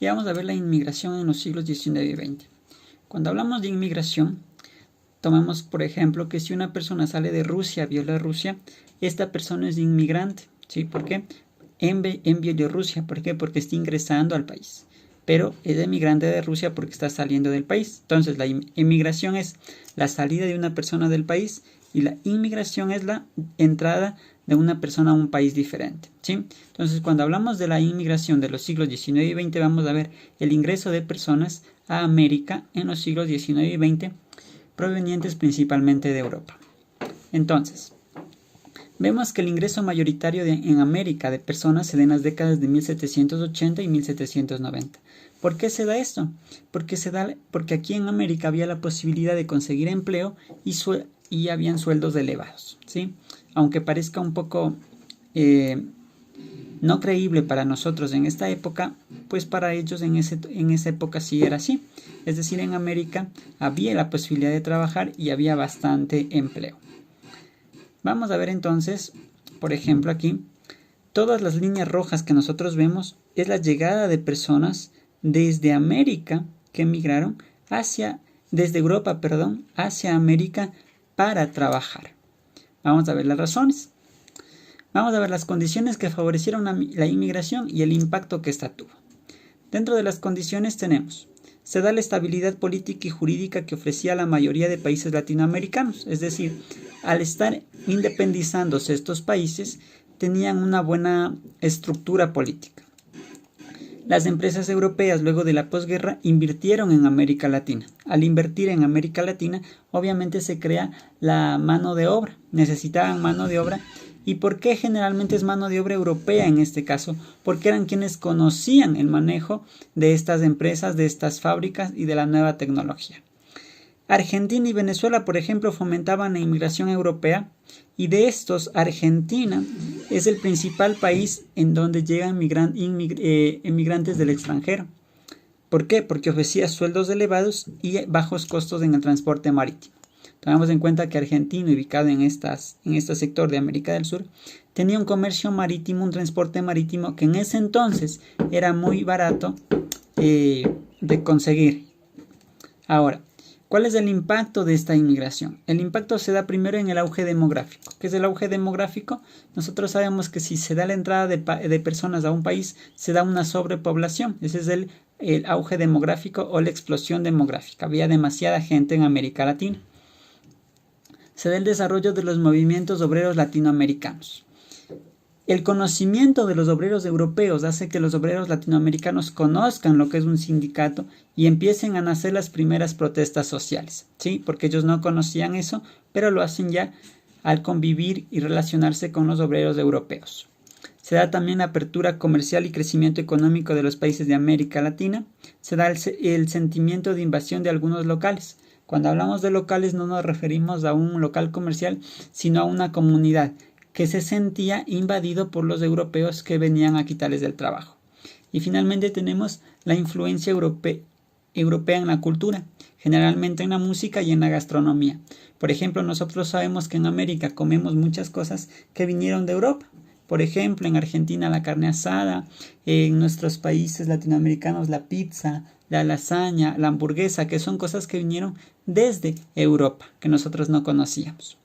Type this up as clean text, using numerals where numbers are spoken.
y vamos a ver la inmigración en los siglos XIX y XX. Cuando hablamos de inmigración, tomamos por ejemplo que si una persona sale de Rusia, Bielorrusia, esta persona es inmigrante, ¿sí? ¿Por qué? En Bielorrusia, ¿por qué? Porque está ingresando al país, pero es emigrante de Rusia porque está saliendo del país. Entonces la inmigración es la salida de una persona del país y la inmigración es la entrada de una persona a un país diferente, ¿sí? Entonces cuando hablamos de la inmigración de los siglos XIX y XX vamos a ver el ingreso de personas a América en los siglos XIX y XX provenientes principalmente de Europa. Entonces, vemos que el ingreso mayoritario en América de personas se da en las décadas de 1780 y 1790. ¿Por qué se da esto? Porque aquí en América había la posibilidad de conseguir empleo y habían sueldos elevados, ¿sí? Aunque parezca un poco no creíble para nosotros en esta época, pues para ellos en esa época sí era así. Es decir, en América había la posibilidad de trabajar y había bastante empleo. Vamos a ver entonces, por ejemplo aquí, todas las líneas rojas que nosotros vemos es la llegada de personas desde América que emigraron desde Europa, hacia América para trabajar. Vamos a ver las razones. Vamos a ver las condiciones que favorecieron la inmigración y el impacto que ésta tuvo. Dentro de las condiciones tenemos, se da la estabilidad política y jurídica que ofrecía la mayoría de países latinoamericanos, es decir, al estar independizándose estos países, tenían una buena estructura política. Las empresas europeas luego de la posguerra invirtieron en América Latina. Al invertir en América Latina, obviamente se crea la mano de obra. Necesitaban mano de obra. ¿Y por qué generalmente es mano de obra europea en este caso? Porque eran quienes conocían el manejo de estas empresas, de estas fábricas y de la nueva tecnología. Argentina y Venezuela, por ejemplo, fomentaban la inmigración europea y de estos, Argentina es el principal país en donde llegan inmigrantes del extranjero. ¿Por qué? Porque ofrecía sueldos elevados y bajos costos en el transporte marítimo. Tomamos en cuenta que Argentina, ubicado en este sector de América del Sur, tenía un comercio marítimo, un transporte marítimo que en ese entonces era muy barato de conseguir. Ahora, ¿cuál es el impacto de esta inmigración? El impacto se da primero en el auge demográfico. ¿Qué es el auge demográfico? Nosotros sabemos que si se da la entrada de personas a un país, se da una sobrepoblación. Ese es el auge demográfico o la explosión demográfica. Había demasiada gente en América Latina. Se da el desarrollo de los movimientos obreros latinoamericanos. El conocimiento de los obreros europeos hace que los obreros latinoamericanos conozcan lo que es un sindicato y empiecen a nacer las primeras protestas sociales, ¿sí? Porque ellos no conocían eso, pero lo hacen ya al convivir y relacionarse con los obreros europeos. Se da también la apertura comercial y crecimiento económico de los países de América Latina. Se da el sentimiento de invasión de algunos locales. Cuando hablamos de locales no nos referimos a un local comercial, sino a una comunidad que se sentía invadido por los europeos que venían a quitarles el trabajo. Y finalmente tenemos la influencia europea en la cultura, generalmente en la música y en la gastronomía. Por ejemplo, nosotros sabemos que en América comemos muchas cosas que vinieron de Europa. Por ejemplo, en Argentina la carne asada, en nuestros países latinoamericanos la pizza, la lasaña, la hamburguesa, que son cosas que vinieron desde Europa, que nosotros no conocíamos.